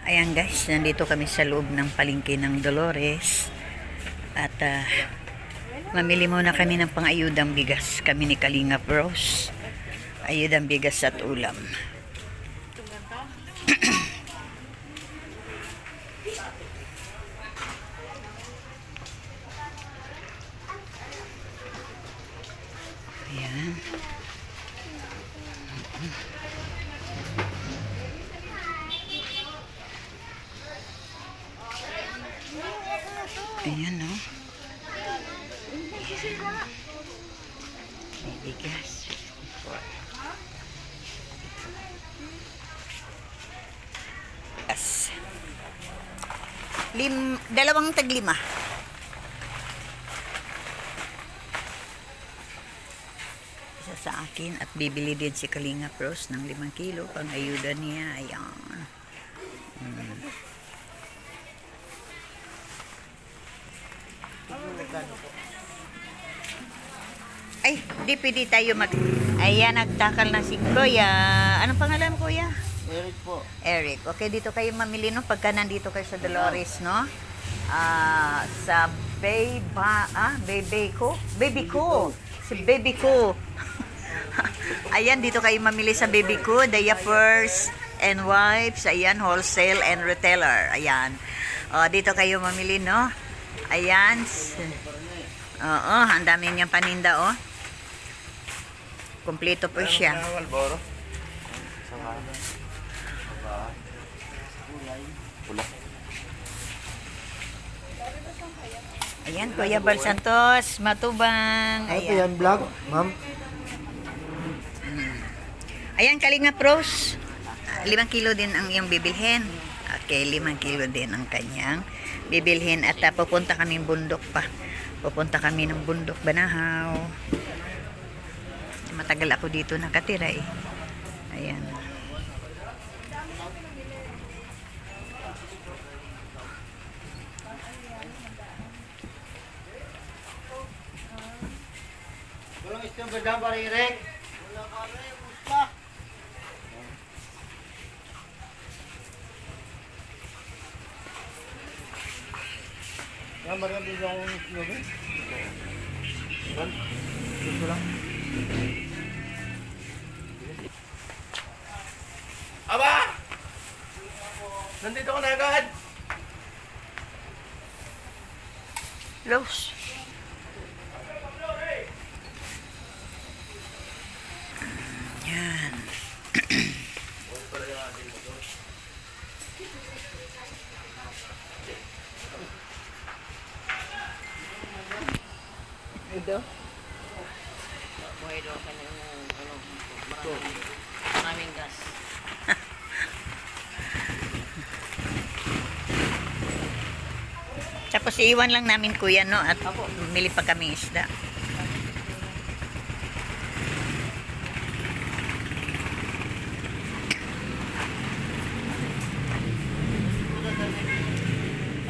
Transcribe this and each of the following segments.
Ayan guys, nandito kami sa loob ng palengke ng Dolores. At mamili muna kami ng pang-ayudang bigas. Kami ni Kalinga Bros. Ayudang bigas at ulam. Ayan. Ayan, no? May bigas. Yes. Dalawang taglima. Isa sa akin at bibili din si Kalinga Pros ng 5 kilo pang ayuda niya. Ayan. Ay, di pwede tayo mag... Ayan, nagtakal na si Kuya. Anong pangalan mo, Kuya? Eric po. Eric. Okay, dito kayo mamili, no? Pagka nandito kayo sa Dolores, no? Sa Baby Ko. Si Baby Ko. Ayan, dito kayo mamili sa Baby Ko. Diapers and wipes. Ayan, wholesale and retailer. Ayan. Dito kayo mamili, no? Ayan. Oo, ang dami niyang paninda, oh. Kompleto po siya. Ayan, Kuya Bal Santos, Matubang. Ano po yan, vlog, ma'am? Ayan, Kalinga Pros. 5 kilo din ang iyong bibilhin. Okay, 5 kilo din ang kanyang bibilhin. At pupunta kami bundok pa. Pupunta kami ng bundok, Banahaw. Matagal ako dito nakatira eh. Ayan. Walang isang badang parirek. Wala pare, musta? Yan, marami din akong sinobi. Yan, gusto lang. Aba! Nandito ko na agad. Los. Yan. Ito. Buhay daw ka ng maraming gas. Tapos iwan lang namin kuya, no? At bumili pa kami isda.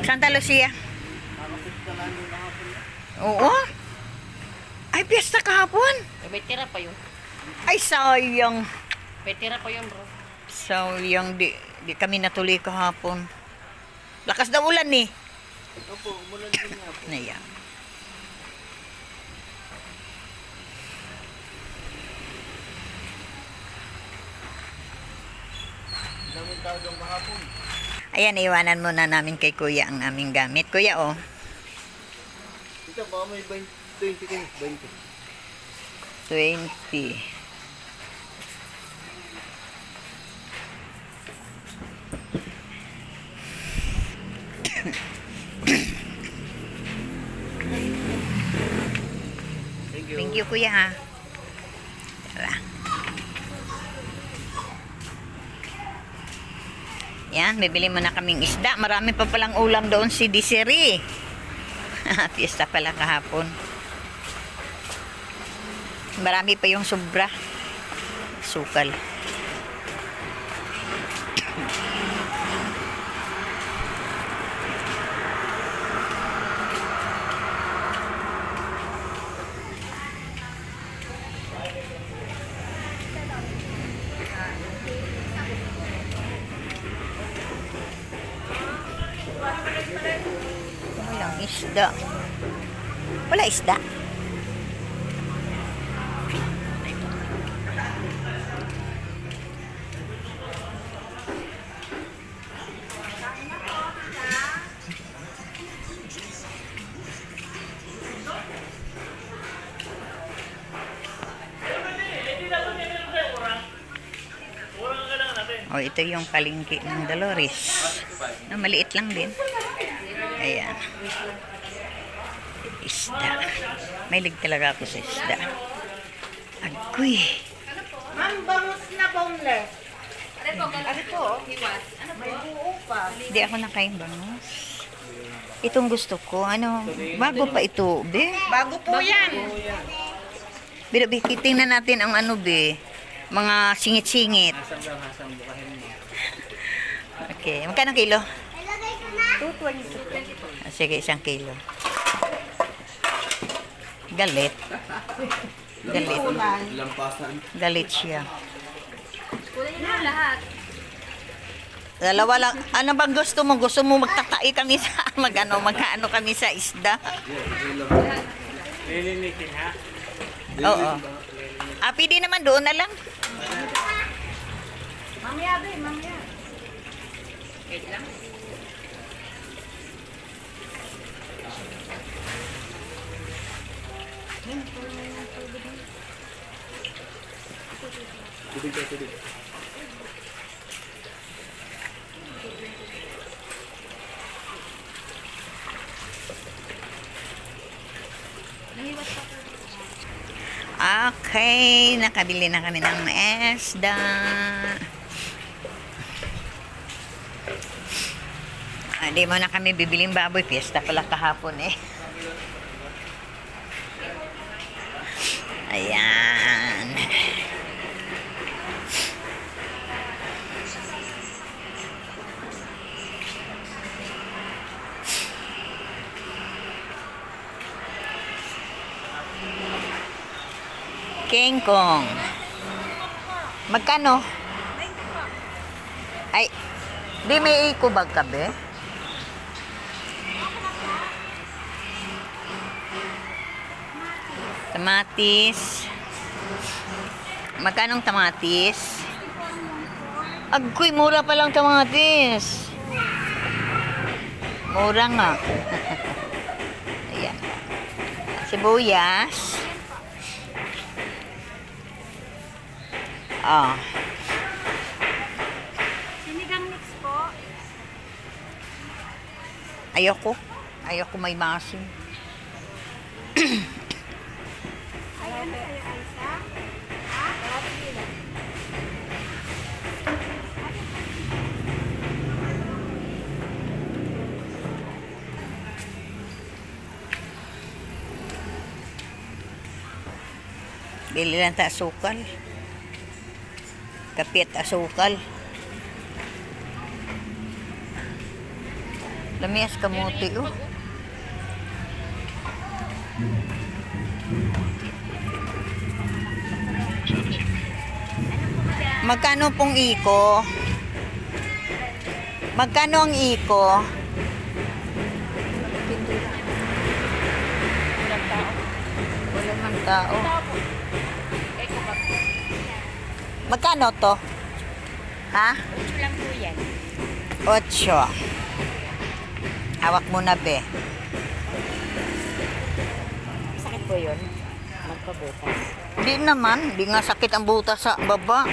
Santa Lucia. Oo. Ay, piyesta kahapon. May tira pa yun. Ay, sayang. May tira pa yun, bro. Sayang, di kami natuloy kahapon. Lakas daw ulan eh. Opo, umulan din nga po. Ayan. Daming tao doon kahapon. Ayan, iwanan muna namin kay kuya ang aming gamit. Kuya, oh. Ito, baka may 20 kayo. 20. 20. Thank you. Thank you, kuya, ha. Tara. Yan, bibili mo na kaming isda. Marami pa palang ulam doon si Desiree. Fiesta pala kahapon. Marami pa yung sobra. Sukal. Walang isda. Wala isda. Oh, ito yung palengke ng Dolores. Na maliit lang din. Ayan. Isda. Mahilig talaga ako sa isda. Agoy. Ma'am, bangus na boneless. Ano po? May buo pa. Hindi ako nakain bangus. Itong gusto ko. Ano, bago pa ito, be. Bago po yan. Pero be, tingnan natin ang ano, be. Mga singit-singit. Okay, magkano kilo? 220. Sige, 1 kilo. Galit. Galit. Galit siya. Dalawa lang. Ano bang gusto mo? Gusto mo magtatai kami sa magkano kami sa isda? Lilinitin ha? Oo. Pwede naman doon na lang. Mamaya ba, mamaya. Wait lang. Okay, nakabili na kami ng isda. Di mo na kami bibiling baboy. Fiesta pala kahapon eh. Ayan. King Kong. Magkano? Ay, di may ikubag ka be? Tamatis. Magkanong tamatis? Agkoy, mura pa lang tamatis. Mura nga. Ayan. Sibuyas. Ah. Sinigang mix po. Ayoko. Ayoko may masin. Ay, ano kayo, Aisa? Ha? Bili lang ta asukal. Kape at asukal. Lamias kamuti, oh. Magkano pong iko? Magkano ang iko? Wala man tao. Magkano to? Ha? 8 lang po yan. 8. Hawak mo na, be. Sakit po yun. Magpabutas. Hindi naman. Hindi nga sakit ang butas sa baba.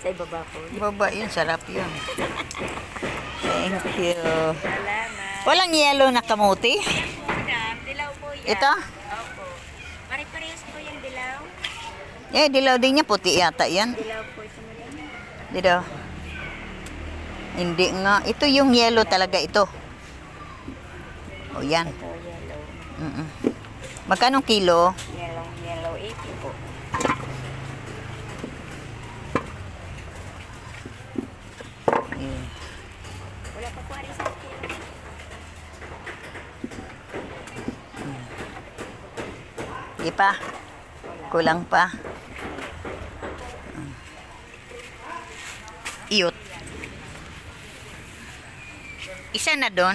Sa ibaba po. Baba yun. Sarap yun. Thank you. Salamat. Walang yellow na kamuti? Madam, dilaw po yan. Ito? Opo. Pare-parehas po yung dilaw. Eh, dilaw din niya. Puti yata yan. Dilaw po ito mo lang. Dilaw. Hindi nga. Ito yung yellow talaga ito. O yan. Ito, yellow. Magkano kilo? Yellow 80 po. Eh, Wala pa po rin sa kilo. Di pa. Kulang pa. Iyot. Isa na doon.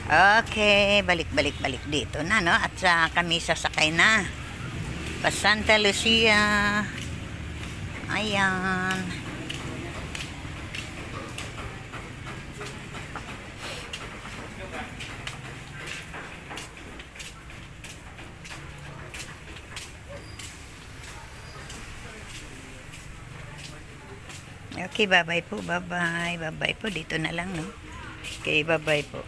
Okay, balik dito na, no? At kami sasakay na. Pa Santa Lucia. Ayan. Okay, bye-bye po. Bye-bye. Bye-bye po. Dito na lang, no? Okay, bye-bye po.